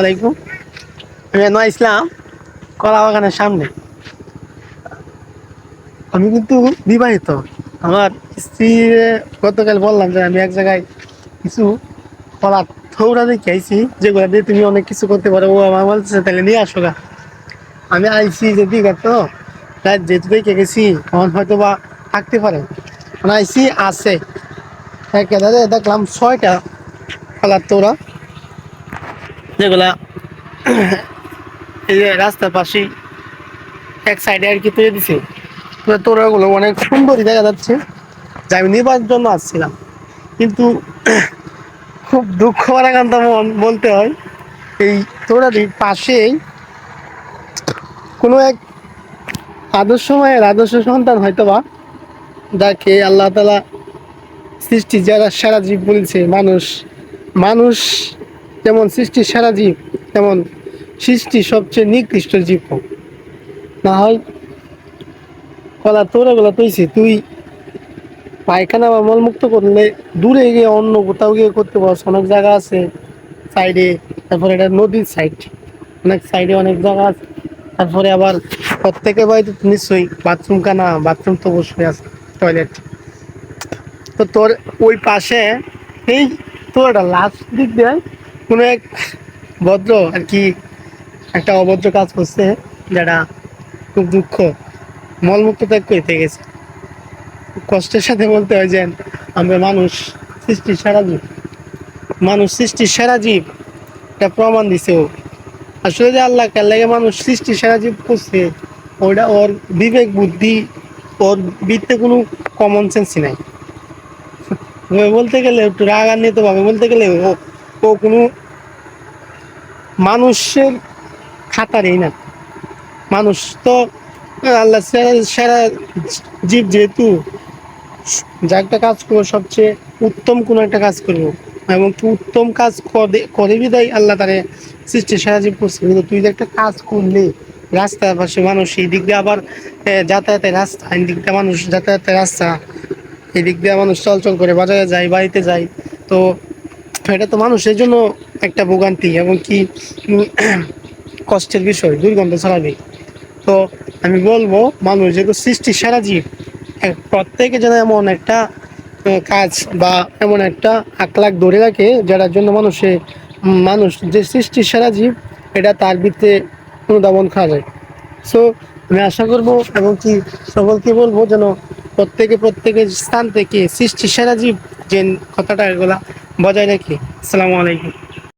আলাইকুম। আমি ইসলাম কলা বাগানের সামনে। আমি কিন্তু বিবাহিত। আমার স্ত্রী গতকাল বললাম যে আমি এক জায়গায় কিছু কলা থৌড়া দেখে আইছি, যেগুলো দিয়ে তুমি অনেক কিছু করতে পারো। ও আমার বলছে তাহলে নিয়ে আসো গা। আমি আইছি যে দিঘা, তো তাই যেহেতু দেখে গেছি তখন হয়তো বা থাকতে পারে। মানে আইসি আছে একেবারে, দেখলাম 6টা কলার তোড়া, যেগুলা এই যে রাস্তার পাশেই এক সাইডে আর কি তুলে দিছে। তোড়াগুলো অনেক সুন্দরই দেখা যাচ্ছে, যা আমি নিবার জন্য আসছিলাম। কিন্তু খুব দুঃখ ভারাক্রান্ত মন বলতে হয়, এই তোড়াটির পাশেই কোনো এক আদর্শ মায়ের আদর্শ সন্তান হয়তো বা, যাকে আল্লাহ তালা সৃষ্টি যারা সারা জীব বলছে, মানুষ মানুষ যেমন সৃষ্টির সারা জীব, তেমন সৃষ্টি সবচেয়ে নিকৃষ্ট জীব হোক। না হয় কলা তোড়াগুলো তুইছি তুই পায়খানা বা মলমুক্ত করলে দূরে গিয়ে অন্য কোথাও গিয়ে করতে পারছ। অনেক জায়গা আছে সাইডে, তারপরে এটা নদীর সাইড, অনেক সাইডে অনেক জায়গা আছে। তারপরে আবার প্রত্যেকের বাড়িতে নিশ্চয়ই বাথরুম, কানা বাথরুম তো অবশ্যই আছে, টয়লেট। তো তোর ওই পাশে এই তোর একটা লাস্ট দিক দিয়ে কোনো এক ভদ্র আর কি একটা অভদ্র কাজ করছে, যেটা খুব দুঃখ। মলমুক্ত ত্যাগ করতে গেছে। কষ্টের সাথে বলতে হয় যে আমরা মানুষ সৃষ্টির সেরা জীব, মানুষ সৃষ্টির সেরা জীব, এটা প্রমাণ দিছে ও। আসলে যে আল্লাহ কাল্লাকে মানুষ সৃষ্টির সেরা জীব করছে, ওইটা ওর বিবেক বুদ্ধি, ওর বিত্তে কোনো কমন সেন্সই নাই। বলতে গেলে একটু রাগান্বিত ভাবে বলতে গেলে ও ও কোনো মানুষের খাতারই না। মানুষ তো আল্লাহ সেরা জীব, যেহেতু যা একটা কাজ করবো সবচেয়ে উত্তম কোনো একটা কাজ করবো, এবং কি উত্তম কাজ করে বিদায় আল্লাহ তারে সৃষ্টি সাহায্য করছে। কিন্তু তুই যে একটা কাজ করলি, রাস্তার পাশে মানুষ, এই দিক দিয়ে আবার যাতায়াতের রাস্তা, এই দিক দিয়ে মানুষ যাতায়াতের রাস্তা, এই দিক দিয়ে মানুষ চলচল করে বাজারে যায়, বাড়িতে যায়। তো এটা তো মানুষের জন্য একটা ভোগান্তি, এবং কি কষ্টের বিষয়, দুর্গন্ধ ছড়াবে। তো আমি বলবো মানুষ যেহেতু সৃষ্টির সেরা জীব, প্রত্যেকে যেন এমন একটা কাজ বা এমন একটা আকলাক ধরে রাখে, যার জন্য মানুষ যে সৃষ্টির সেরা জীব, এটা তার ভিত্তে অনুধাবন করা যায়। সো আমি আশা করব এবং কি সকলকে বলবো যেন প্রত্যেকের স্থান থেকে সৃষ্টির সেরা জীব যে কথাটা, এগুলা বজায় রাখি। আসসালামু আলাইকুম।